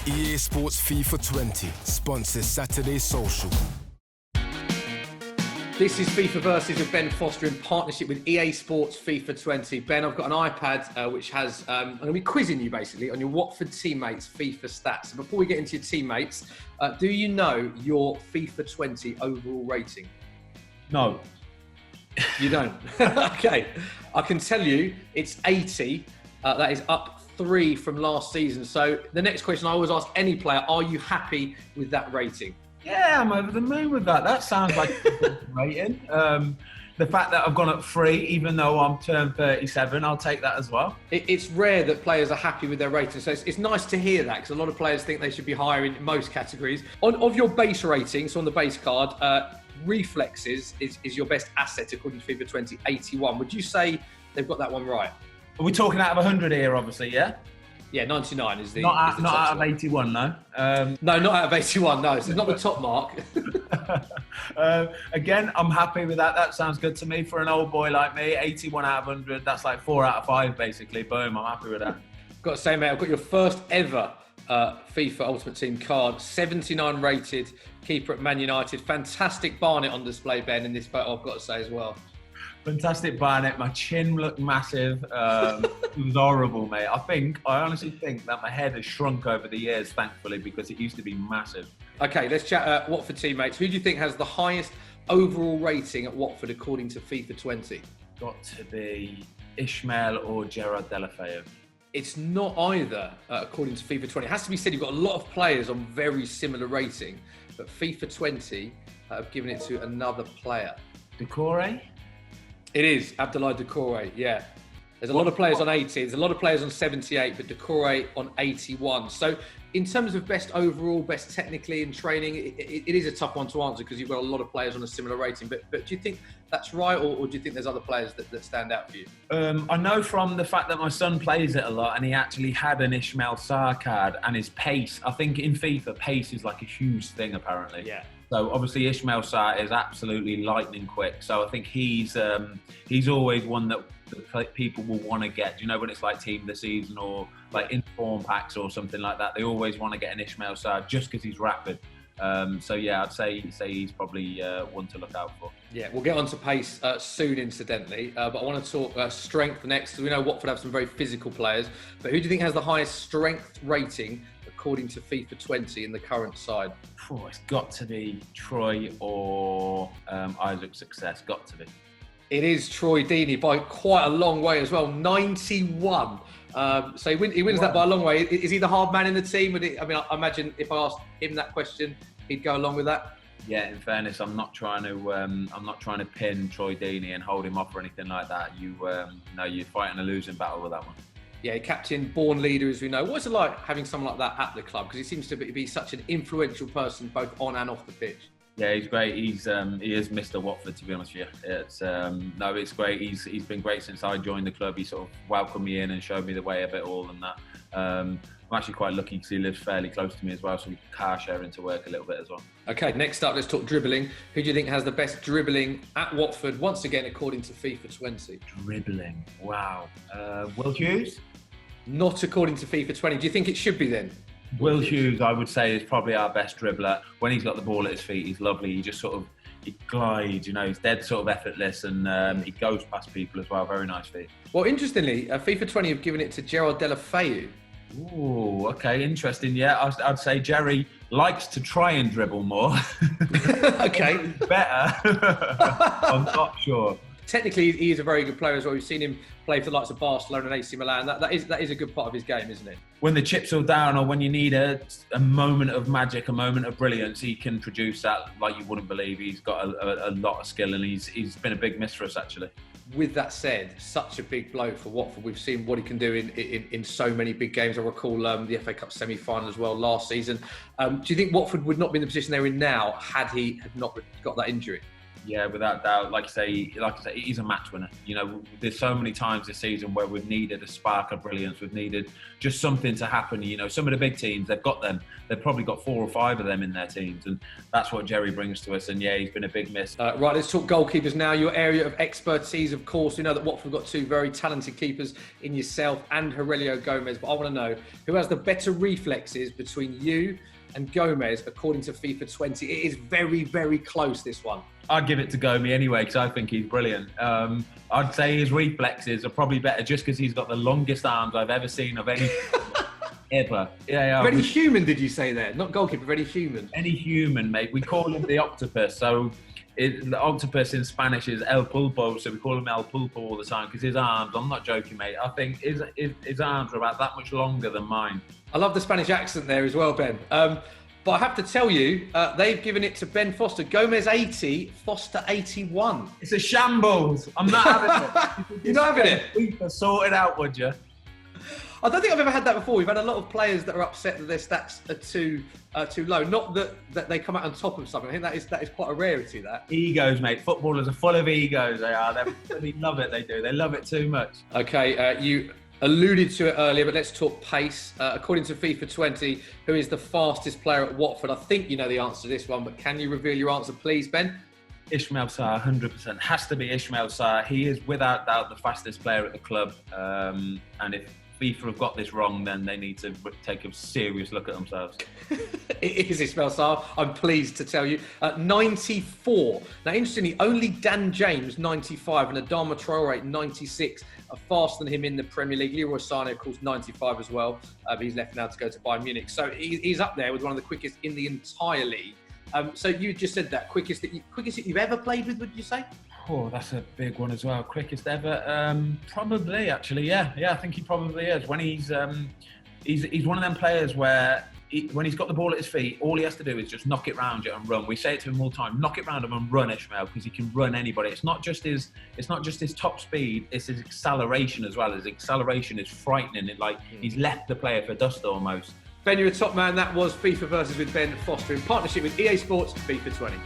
EA Sports FIFA 20 sponsors Saturday Social. This is FIFA Versus with Ben Foster in partnership with EA Sports FIFA 20. Ben, I've got an iPad which has, I'm going to be quizzing you basically on your Watford teammates' FIFA stats. So before we get into your teammates, do you know your FIFA 20 overall rating? No. You don't? Okay. I can tell you it's 80. That is up 3 from last season. So the next question I always ask any player, are you happy with that rating? Yeah, I'm over the moon with that. That sounds like a good rating. The fact that I've gone up 3, even though I'm turned 37, I'll take that as well. It's rare that players are happy with their rating, so it's nice to hear that, because a lot of players think they should be higher in most categories. Of your base rating, so on the base card, reflexes is your best asset according to FIFA 20, 81. Would you say they've got that one right? Are we talking out of 100 here, obviously, yeah? Yeah, 99 is the Not top out of score. 81, no. No, not out of 81, no. So it's not the top mark. Again, I'm happy with that. That sounds good to me for an old boy like me. 81 out of 100, that's like 4 out of 5, basically. Boom, I'm happy with that. Got to say, mate, I've got your first ever FIFA Ultimate Team card. 79 rated, keeper at Man United. Fantastic Barnet on display, Ben, in this photo, I've got to say as well. Fantastic Barnet. My chin looked massive. It was horrible, mate. I honestly think that my head has shrunk over the years, thankfully, because it used to be massive. Okay, let's chat Watford teammates. Who do you think has the highest overall rating at Watford according to FIFA 20? Got to be Ishmael or Gerard Delafeu. It's not either, according to FIFA 20. It has to be said, you've got a lot of players on very similar rating, but FIFA 20 have given it to another player. Decore? It is Abdoulaye Doucouré, yeah. There's a lot of players on 80, there's a lot of players on 78, but Doucouré on 81. So in terms of best overall, best technically in training, it is a tough one to answer because you've got a lot of players on a similar rating. But do you think that's right, or do you think there's other players that stand out for you? I know from the fact that my son plays it a lot, and he actually had an Ismail Sarr card, and his pace, I think in FIFA, pace is like a huge thing apparently. Yeah. So obviously Ismail Sarr is absolutely lightning quick. So I think he's always one that people will want to get. Do you know when it's like team of the season or like in form packs or something like that? They always want to get an Ismail Sarr just because he's rapid. So yeah, I'd say he's probably one to look out for. Yeah, we'll get on to pace soon, incidentally. But I want to talk strength next, because we know Watford have some very physical players. But who do you think has the highest strength rating according to FIFA 20 in the current side? Oh, it's got to be Troy or Isaac Success. Got to be. It is Troy Deeney by quite a long way as well, 91. So he wins that by a long way. Is he the hard man in the team? I imagine if I asked him that question, he'd go along with that. Yeah, in fairness, I'm not trying to pin Troy Deeney and hold him up or anything like that. You're fighting a losing battle with that one. Yeah, captain, born leader, as we know. What's it like having someone like that at the club? Because he seems to be such an influential person, both on and off the pitch. Yeah, he's great. He is Mr. Watford, to be honest with you. It's great. He's been great since I joined the club. He sort of welcomed me in and showed me the way of it all and that. I'm actually quite lucky because he lives fairly close to me as well, so we can car share into work a little bit as well. Okay, next up, let's talk dribbling. Who do you think has the best dribbling at Watford, once again, according to FIFA 20? Dribbling, wow. Will Hughes? Not according to FIFA 20. Do you think it should be then? Will Hughes, I would say, is probably our best dribbler. When he's got the ball at his feet, he's lovely. He just he glides, he's dead sort of effortless, and he goes past people as well. Very nice feet. Well, interestingly, FIFA 20 have given it to Gerard Delafeu. Ooh, okay, interesting. Yeah, I'd say Jerry likes to try and dribble more. Okay. Better. I'm not sure. Technically, he is a very good player as well. We've seen him play for the likes of Barcelona and AC Milan. That is a good part of his game, isn't it? When the chips are down or when you need a moment of magic, a moment of brilliance, he can produce that like you wouldn't believe. He's got a lot of skill, and he's been a big miss for us, actually. With that said, such a big blow for Watford. We've seen what he can do in so many big games. I recall the FA Cup semi-final as well last season. Do you think Watford would not be in the position they're in now had he not got that injury? Yeah, without doubt. Like I say, he's a match winner. You know, there's so many times this season where we've needed a spark of brilliance. We've needed just something to happen. You know, some of the big teams, they've got them. They've probably got 4 or 5 of them in their teams, and that's what Jerry brings to us. And yeah, he's been a big miss. Right, let's talk goalkeepers now. Your area of expertise, of course. We know that Watford got 2 very talented keepers in yourself and Aurelio Gomez, but I want to know who has the better reflexes between you and Gomez according to FIFA 20. It is very, very close, this one. I'd give it to Gomi anyway because I think he's brilliant. I'd say his reflexes are probably better just because he's got the longest arms I've ever seen of any ever. Yeah. Very human, did you say there? Not goalkeeper, very human. Any human, mate. We call him the octopus. So the octopus in Spanish is El Pulpo, so we call him El Pulpo all the time because his arms, I'm not joking, mate, I think his arms are about that much longer than mine. I love the Spanish accent there as well, Ben. But I have to tell you, they've given it to Ben Foster. Gomez 80, Foster 81. It's a shambles. I'm not having it. You're not having it? FIFA, sort it out, would you? I don't think I've ever had that before. We've had a lot of players that are upset that their stats are too low. Not that they come out on top of something. I think that is quite a rarity, that. Egos, mate. Footballers are full of egos, they are. They love it, they do. They love it too much. Okay, you alluded to it earlier, but let's talk pace. According to FIFA 20, who is the fastest player at Watford? I think you know the answer to this one, but can you reveal your answer, please, Ben? Ismail Sarr, 100%. Has to be Ismail Sarr. He is without doubt the fastest player at the club. And if FIFA have got this wrong, then they need to take a serious look at themselves. It is Ismail Sarr, I'm pleased to tell you. 94. Now, interestingly, only Dan James, 95, and Adama Traore, 96, are faster than him in the Premier League. Leroy Sané, of course, 95 as well, but he's left now to go to Bayern Munich. So he's up there with one of the quickest in the entire league. So you just said that, quickest that you've ever played with, would you say? Oh, that's a big one as well. Quickest ever? Probably, actually, yeah. I think he probably is. When he's one of them players where when he's got the ball at his feet, all he has to do is just knock it round you and run. We say it to him all the time: knock it round him and run, Ishmael, because he can run anybody. It's not just his top speed; it's his acceleration as well. His acceleration is frightening. He's left the player for dust almost. Ben, you're a top man. That was FIFA Versus with Ben Foster in partnership with EA Sports FIFA 20.